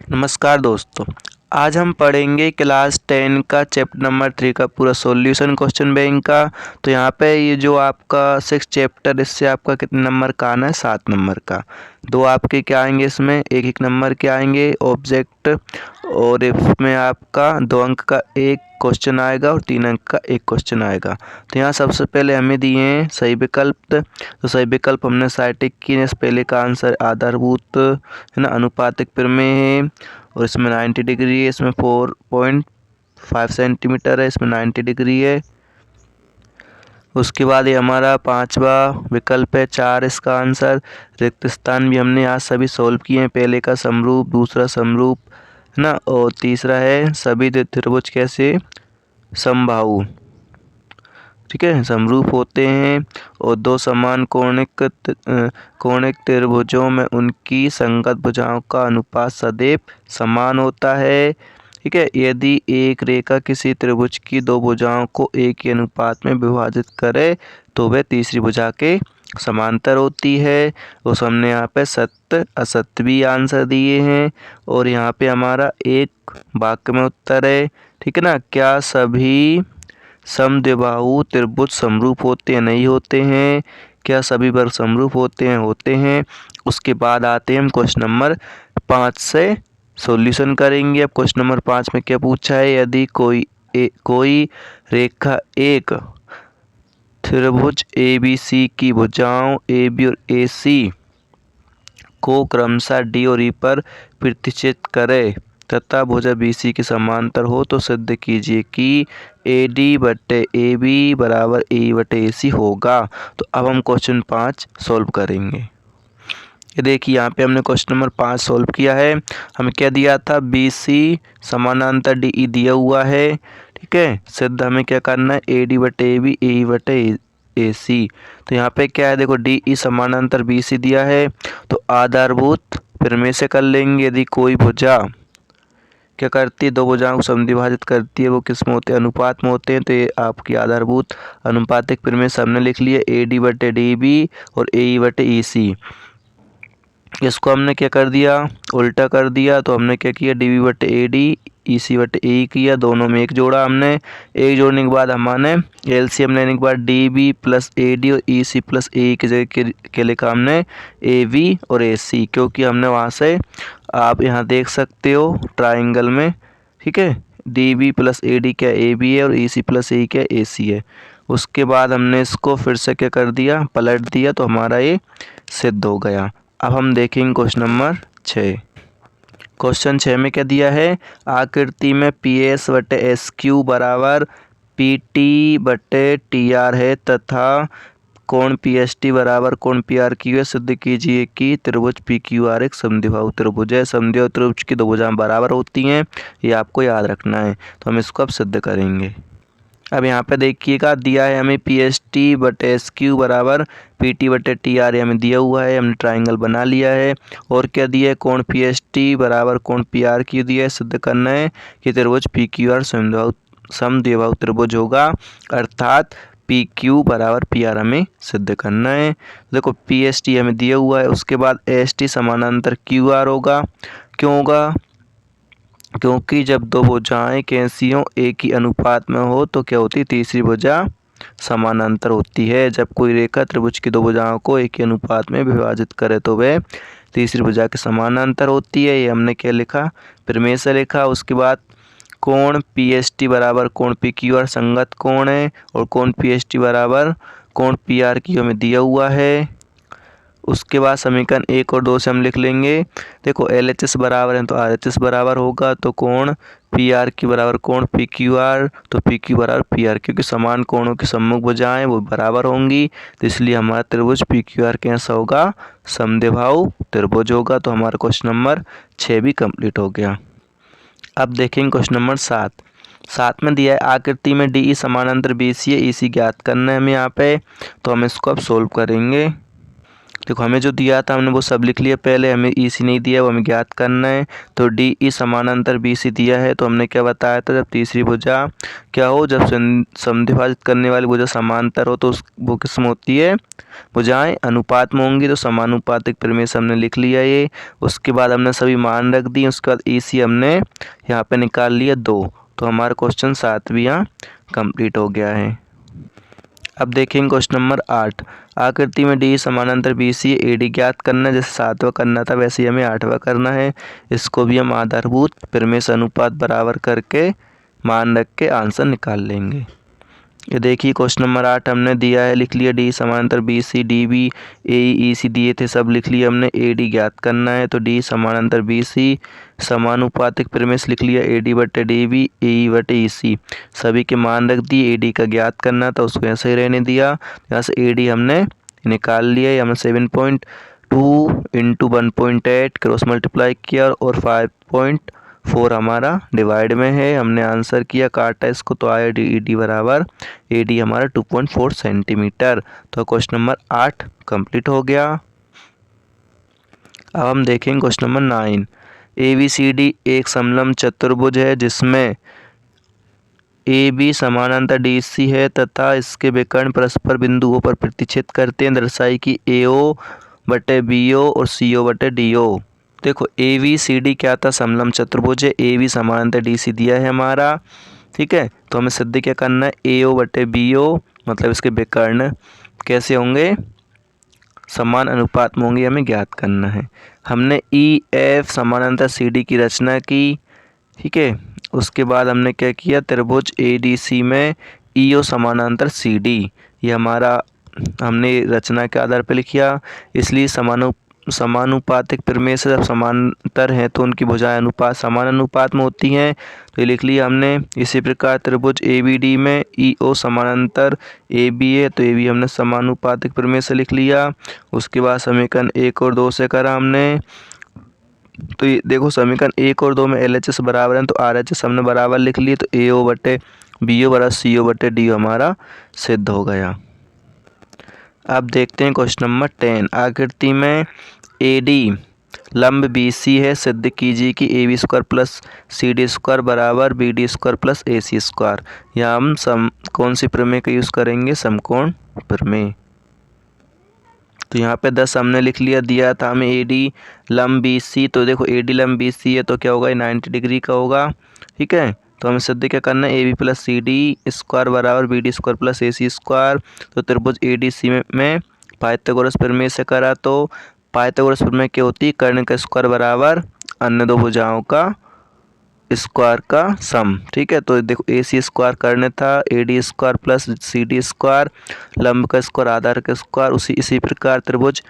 नमस्कार दोस्तों, आज हम पढ़ेंगे क्लास 10 का चैप्टर नंबर 3 का पूरा सॉल्यूशन क्वेश्चन बैंक का। तो यहाँ पे ये जो आपका 6 चैप्टर, इससे आपका कितने नंबर का आना है? 7 नंबर का। दो आपके क्या आएंगे इसमें? एक नंबर के आएंगे ऑब्जेक्ट, और इसमें आपका 2 अंक का एक क्वेश्चन आएगा और 3 अंक का एक क्वेश्चन आएगा। तो यहाँ सबसे पहले हमें दिए हैं सही विकल्प। तो सही विकल्प हमने साइटिक की, पहले का आंसर आधारभूत है ना, अनुपातिक प्रमेय है, और इसमें 90 डिग्री है, इसमें 4.5 सेंटीमीटर है, इसमें 90 डिग्री है। उसके बाद ये हमारा 5वां विकल्प है 4, इसका आंसर। रिक्त स्थान भी हमने आज सभी सॉल्व किए हैं, पहले का समरूप, दूसरा समरूप है ना, और तीसरा है सभी त्रिभुज कैसे समबाहु, ठीक है, समरूप होते हैं। और दो समान कोणिक त्रिभुजों में उनकी संगत भुजाओं का अनुपात सदैव समान होता है, ठीक है। यदि एक रेखा किसी त्रिभुज की दो भुजाओं को एक ही अनुपात में विभाजित करे तो वह तीसरी भुजा के समांतर होती है। उस हमने यहाँ पे सत्य असत्य भी आंसर दिए हैं, और यहाँ पे हमारा एक वाक्य में उत्तर है, ठीक है ना। क्या सभी समद्विबाहु त्रिभुज समरूप होते हैं? नहीं होते हैं। क्या सभी वर्ग समरूप होते हैं? होते हैं। उसके बाद आते हैं हम क्वेश्चन नंबर 5 से सॉल्यूशन करेंगे। अब क्वेश्चन नंबर 5 में क्या पूछा है? यदि कोई रेखा एक त्रिभुज ABC की भुजाओं AB और AC को क्रमशः D और E पर प्रतिच्छेद करे तथा भुजा BC के समांतर हो तो सिद्ध कीजिए कि AD/AB बराबर AE/AC होगा। तो अब हम क्वेश्चन 5 सॉल्व करेंगे। ये देखिए, यहाँ पे हमने क्वेश्चन नंबर 5 सॉल्व किया है। हमें क्या दिया था? BC समानांतर DE दिया हुआ है, ठीक है। सिद्ध हमें क्या करना है? AD/AB AE/AC। तो यहाँ पे क्या है, देखो DE समानांतर BC दिया है, तो आधारभूत प्रमेय से कर लेंगे। यदि कोई भुजा क्या करती है, दो भुजाओं को समद्विभाजित करती है, वो किस में होते हैं? अनुपात में होते हैं। तो ये आपकी आधारभूत अनुपातिक प्रमेय से हमने लिख लिया AD/DB और AE/EC। इसको हमने क्या कर दिया? उल्टा कर दिया। तो हमने क्या किया? DB/AD EC/AE किया, दोनों में एक जोड़ा हमने। एक जोड़ने के बाद हमने LCM लेने के बाद DB + AD और EC + AE की जगह के लिखा हमने AB और AC, क्योंकि हमने वहाँ से, आप यहाँ देख सकते हो ट्राइंगल में, ठीक है, DB + AD क्या AB है और EC + AE क्या AC है। उसके बाद हमने इसको फिर से क्या कर दिया? पलट दिया, तो हमारा ये सिद्ध हो गया। अब हम देखेंगे क्वेश्चन नंबर 6। क्वेश्चन 6 में क्या दिया है? आकृति में PS/SQ बराबर PT/TR है तथा कोण PST बराबर कोण PRQ है। सिद्ध कीजिए कि त्रिभुज PQR एक समद्विबाहु त्रिभुज है। समद्विबाहु त्रिभुज की दो भुजाएं बराबर होती हैं, ये आपको याद रखना है। तो हम इसको अब सिद्ध करेंगे। अब यहाँ पे देखिएगा, दिया है हमें PST/SQ बराबर PT/TR, हमें दिया हुआ है, हमने ट्राइंगल बना लिया है। और क्या दिया है? कोण PST बराबर कोण PRQ दिया है। सिद्ध करना है कि त्रिभुज PQR समद्विबाहु त्रिभुज होगा, अर्थात PQ बराबर PR हमें सिद्ध करना है। देखो PST हमें दिया हुआ है, उसके बाद ST समानांतर QR होगा। क्यों होगा? क्योंकि जब दो भुजाएं कैसी हो, एक ही अनुपात में हो, तो क्या होती है? तीसरी भुजा समानांतर होती है। जब कोई रेखा त्रिभुज की दो भुजाओं को एक ही अनुपात में विभाजित करे तो वह तीसरी भुजा के समानांतर होती है। ये हमने क्या लिखा? प्रमेय से लिखा। उसके बाद कोण PST बराबर कोण PQR संगत कोण है, और कोण PST बराबर कोण PRQ हमें दिया हुआ है। उसके बाद समीकरण 1 और 2 से हम लिख लेंगे। देखो LHS बराबर है तो RHS बराबर होगा, तो कोण PRQ बराबर कोण PQR, तो PQ बराबर PR, क्योंकि समान कोणों की सम्मुख भुजाएं वो बराबर होंगी, तो इसलिए हमारा त्रिभुज PQR कैसा होगा? समद्विबाहु त्रिभुज होगा। तो हमारा क्वेश्चन नंबर 6 भी कंप्लीट हो गया। अब देखेंगे क्वेश्चन नंबर 7 में दिया है आकृति में DE समानांतर BC है, EC ज्ञात करना है हमें यहाँ पे। तो हम इसको अब सोल्व करेंगे। देखो हमें जो दिया था हमने वो सब लिख लिया पहले, हमें EC नहीं दिया वो हमें ज्ञात करना है। तो DE समानांतर BC दिया है, तो हमने क्या बताया था, जब तीसरी भुजा क्या हो, जब समद्विभाजित करने वाली भुजा समांतर हो तो वो किस में होती है, भुजाएं अनुपात में होंगी। तो समानुपातिक प्रमेय से हमने लिख लिया ये। उसके बाद हमने सभी मान रख दिए, उसके बाद EC हमने यहाँ पे निकाल लिया 2। तो हमारा क्वेश्चन 7 भी यहाँ कंप्लीट हो गया है। अब देखेंगे क्वेश्चन नंबर 8। आकृति में DE समानांतर BC AD ज्ञात करना है। जैसे 7वां करना था वैसे ही हमें 8वां करना है। इसको भी हम आधारभूत प्रमेय से अनुपात बराबर करके मान रख के आंसर निकाल लेंगे। ये देखिए क्वेश्चन नंबर 8 हमने दिया है, लिख लिया DE समानांतर BC, DB AE EC दिए थे सब लिख लिया हमने। AD ज्ञात करना है तो DE समानांतर BC समानुपातिक प्रमेय से लिख लिया AD बटे DB AE बटे EC, सभी के मान रख दिए। AD का ज्ञात करना था उसको ऐसे ही रहने दिया। यहाँ से AD हमने निकाल लिया, हमने 7.2 इंटू 1.8 क्रॉस मल्टीप्लाई किया और 5.4 हमारा डिवाइड में है। हमने आंसर किया, काटा इसको तो आया DED बराबर AD हमारा 2.4 सेंटीमीटर। तो क्वेश्चन नंबर 8 कंप्लीट हो गया। अब हम देखेंगे क्वेश्चन नंबर 9। ABCD एक समलंब चतुर्भुज है जिसमें AB समानांतर DC है तथा इसके विकर्ण परस्पर बिंदुओं पर प्रतिच्छेद करते हैं। दर्शाई कि AO बटे BO और CO बटे DO। देखो ABCD क्या था, समलंब चतुर्भुज है। AB समानांतर DC दिया है हमारा, ठीक है। तो हमें सिद्ध क्या करना है, AO बटे BO मतलब इसके विकर्ण कैसे होंगे, समान अनुपात में होंगे, हमें ज्ञात करना है। हमने EF समानांतर CD की रचना की, ठीक है। उसके बाद हमने क्या किया, त्रिभुज ADC में EO समानांतर CD, ये हमारा हमने रचना के आधार पर लिखा। इसलिए समानुपातिक प्रमेय से जब समांतर हैं तो उनकी भुजाएं अनुपात समान अनुपात में होती हैं, तो ये लिख लिया हमने। इसी प्रकार त्रिभुज ABD में EO समानांतर AB है तो AB हमने समानुपातिक प्रमेय से लिख लिया। उसके बाद समीकरण 1 और 2 से करा हमने। तो ये देखो समीकरण 1 और 2 में LHS बराबर है तो RHS हमने बराबर लिख लिए। तो AO बटे BO बराबर CO बटे DO हमारा सिद्ध हो गया। अब देखते हैं क्वेश्चन नंबर 10। आकृति में AD लंब BC है, सिद्ध कीजिए कि AB square plus CD square बराबर BD square plus AC square. यहाँ हम कौन सी प्रमेय का यूज़ करेंगे, समकोण प्रमेय। तो यहाँ पे 10 हमने लिख लिया, दिया था हमें AD लंब BC। तो देखो AD लंब BC है तो क्या होगा, 90 डिग्री का होगा, ठीक है। तो हमें सिद्ध क्या करना है, AB प्लस CD स्क्वायर बराबर BD square plus AC square. तो त्रिभुज ADC में पाइथागोरस प्रमेय से करा तो पाइथागोरस प्रमेय क्या होती है, कर्ण का स्क्वायर बराबर अन्य दो भुजाओं का स्क्वायर का सम, ठीक है। तो देखो AC स्क्वायर कर्ण था, AD square plus CD square, लंब का स्क्वायर आधार का स्क्वायर। इसी प्रकार त्रिभुज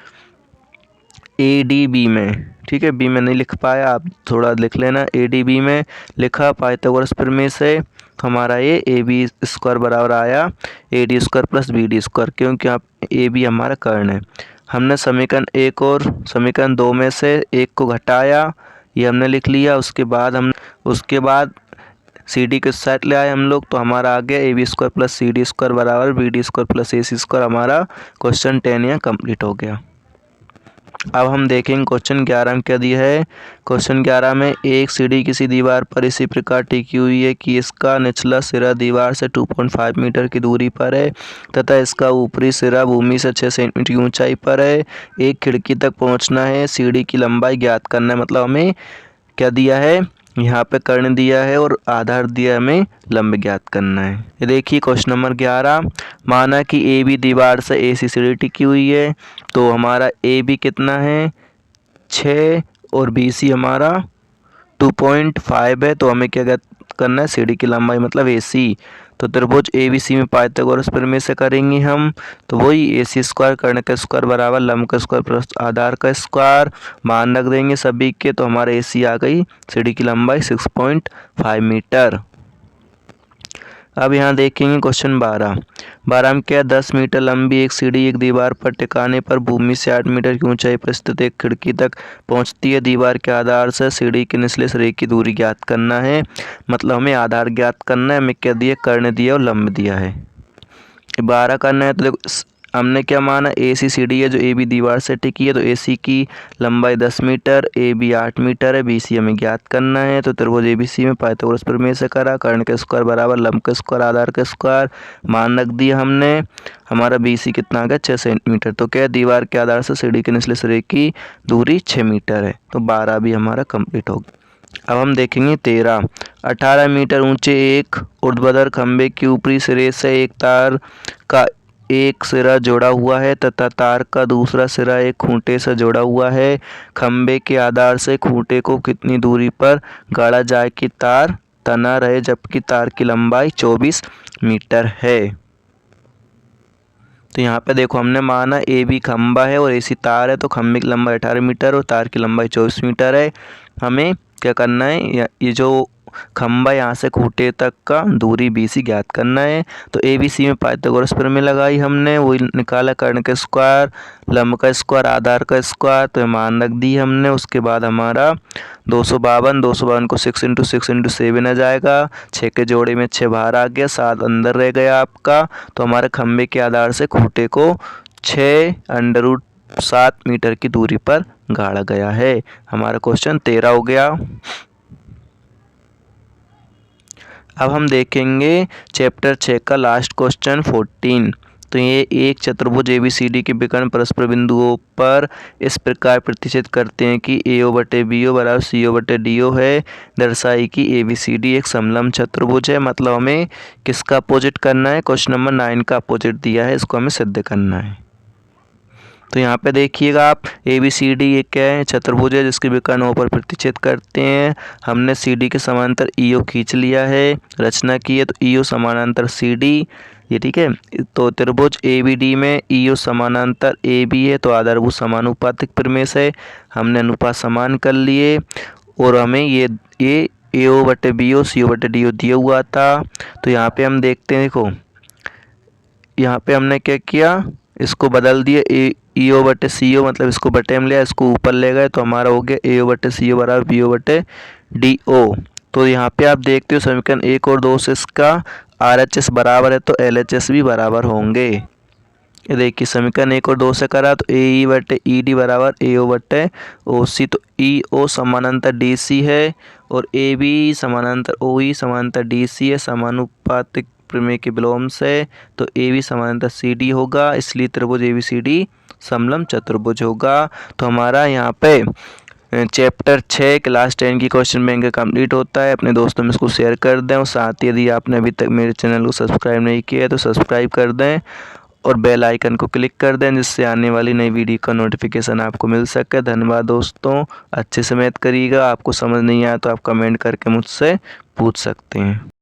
ADB में, ठीक है, B में नहीं लिख पाया आप थोड़ा लिख लेना, ADB में लिखा पाइथागोरस प्रमेय से हमारा ये AB स्क्वायर बराबर आया AD square plus BD square, क्योंकि यहाँ AB हमारा कर्ण है। हमने समीकरण 1 और समीकरण 2 में से 1 को घटाया, ये हमने लिख लिया। उसके बाद CD के साइड ले आए हम लोग, तो हमारा आ गया AB square plus CD square बराबर BD square plus AC square. हमारा क्वेश्चन 10 यहाँ कंप्लीट हो गया। अब हम देखेंगे क्वेश्चन 11 में क्या दिया है। क्वेश्चन 11 में एक सीढ़ी किसी दीवार पर इसी प्रकार टिकी हुई है कि इसका निचला सिरा दीवार से 2.5 मीटर की दूरी पर है तथा इसका ऊपरी सिरा भूमि से 6 सेंटीमीटर की ऊंचाई पर है। एक खिड़की तक पहुंचना है, सीढ़ी की लंबाई ज्ञात करना है। मतलब हमें क्या दिया है, यहाँ पे कर्ण दिया है और आधार दिया है, हमें लंब ज्ञात करना है। ये देखिए क्वेश्चन नंबर 11, माना कि AB दीवार से AC सीढ़ी टिकी हुई है। तो हमारा AB कितना है 6 और BC हमारा 2.5 है। तो हमें क्या करना है, सीढ़ी की लंबाई मतलब AC। तो त्रिभुज ABC में पाइथागोरस प्रमेय से करेंगे हम, तो वही AC स्क्वायर कर्ण का स्क्वायर बराबर लंब का स्क्वायर प्लस आधार का स्क्वायर, मान रख देंगे सभी के। तो हमारे AC आ गई सीढ़ी की लंबाई 6.5 मीटर। अब यहाँ देखेंगे क्वेश्चन 12 में क्या, 10 मीटर लंबी एक सीढ़ी एक दीवार पर टिकाने पर भूमि से 8 मीटर की ऊंचाई पर स्थित एक खिड़की तक पहुँचती है। दीवार के आधार से सीढ़ी के निचले सिरे की दूरी ज्ञात करना है। मतलब हमें आधार ज्ञात करना है, हमें क्या दिया, कर्ण दिया और लंब दिया है। 12 करना है तो देखो हमने क्या माना, ACCD है जो AB दीवार से टिकी है, तो AC की लंबाई 10 मीटर, AB 8 मीटर है, BC हमें ज्ञात करना है। तो त्रिभुज ABC में पाइथागोरस प्रमेय से करा, कर्ण के स्क्वायर बराबर लंब के स्क्वायर आधार के स्क्वायर, मान रख दिया हमने। हमारा BC कितना आ गया, 6 सेंटीमीटर। तो क्या दीवार के आधार से सीढ़ी के निचले सिरे की दूरी 6 मीटर है, तो 12 भी हमारा कंप्लीट हो गया। अब हम देखेंगे 13। 18 मीटर ऊंचे एक ऊर्ध्वाधर खंभे के ऊपरी सिरे से एक तार का एक सिरा जुड़ा हुआ है तथा तार का दूसरा सिरा एक खूंटे से जुड़ा हुआ है। खंभे के आधार से खूंटे को कितनी दूरी पर गाड़ा जाए कि तार तना रहे, जबकि तार की लंबाई 24 मीटर है। तो यहाँ पे देखो हमने माना AB खंभा है और AC तार है, तो खंभे की लंबाई 18 मीटर और तार की लंबाई 24 मीटर है। हमें क्या करना है, ये जो खंभा यहाँ से खूंटे तक का दूरी BC ज्ञात करना है। तो ABC में पाइथागोरस प्रमेय लगाई हमने, वही निकाला, कर्ण का स्क्वायर, लंब का स्क्वायर, आधार का स्क्वायर, तो मान रख दी हमने। उसके बाद हमारा 252 को 6 × 6 × 7 आ जाएगा, 6 के जोड़े में 6 बाहर आ गया, 7 अंदर रह गया आपका। तो हमारे खंभे के आधार से खूंटे को 6√7 मीटर की दूरी पर गाड़ा गया है। हमारा क्वेश्चन 13 हो गया। अब हम देखेंगे चैप्टर 6 का लास्ट क्वेश्चन 14। तो ये एक चतुर्भुज ABCD के विकर्ण परस्पर बिंदुओं पर इस प्रकार प्रतिच्छेद करते हैं कि AO/BO बराबर CO/DO है। दर्शाई कि ABCD एक समलंब चतुर्भुज है। मतलब हमें किसका अपोजिट करना है, क्वेश्चन नंबर 9 का अपोजिट दिया है, इसको हमें सिद्ध करना है। तो यहाँ पे देखिएगा आप, ABCD एक क्या है, चतुर्भुज है जिसके विकर्णों पर प्रतिच्छेद करते हैं। हमने CD के समानांतर EO खींच लिया है, रचना की है, तो EO समानांतर CD, ये ठीक है। तो त्रिभुज ABD में EO समानांतर AB है, तो आधारभूत समानुपातिक प्रमेय से हमने अनुपात समान कर लिए। और हमें ये AO/BO CO/DO दिया हुआ था। तो यहाँ पे हम देखते हैं, देखो यहाँ पे हमने क्या किया, इसको बदल दिए, EO/CO, मतलब इसको बटे में लिया, इसको ऊपर ले गए, तो हमारा हो गया AO/CO बराबर BO/DO। तो यहाँ पे आप देखते हो समीकरण 1 और 2 से इसका RHS बराबर है, तो LHS भी बराबर होंगे। ये देखिए समीकरण 1 और 2 से करा, तो AE/ED बराबर AO/OC, तो EO समानांतर DC है और AB समानांतर OE समानांतर DC है, समानुपातिक प्रमेय के विलोम से। तो AB समानांतर CD होगा, इसलिए त्रिभुज ABCD समलंब चतुर्भुज होगा। तो हमारा यहाँ पे चैप्टर 6 क्लास 10 की क्वेश्चन बैंक कंप्लीट होता है। अपने दोस्तों में इसको शेयर कर दें और साथ ही यदि आपने अभी तक मेरे चैनल को सब्सक्राइब नहीं किया है तो सब्सक्राइब कर दें और बेल आइकन को क्लिक कर दें, जिससे आने वाली नई वीडियो का नोटिफिकेशन आपको मिल सके। धन्यवाद दोस्तों, अच्छे से मैथ करिएगा। आपको समझ नहीं आया तो आप कमेंट करके मुझसे पूछ सकते हैं।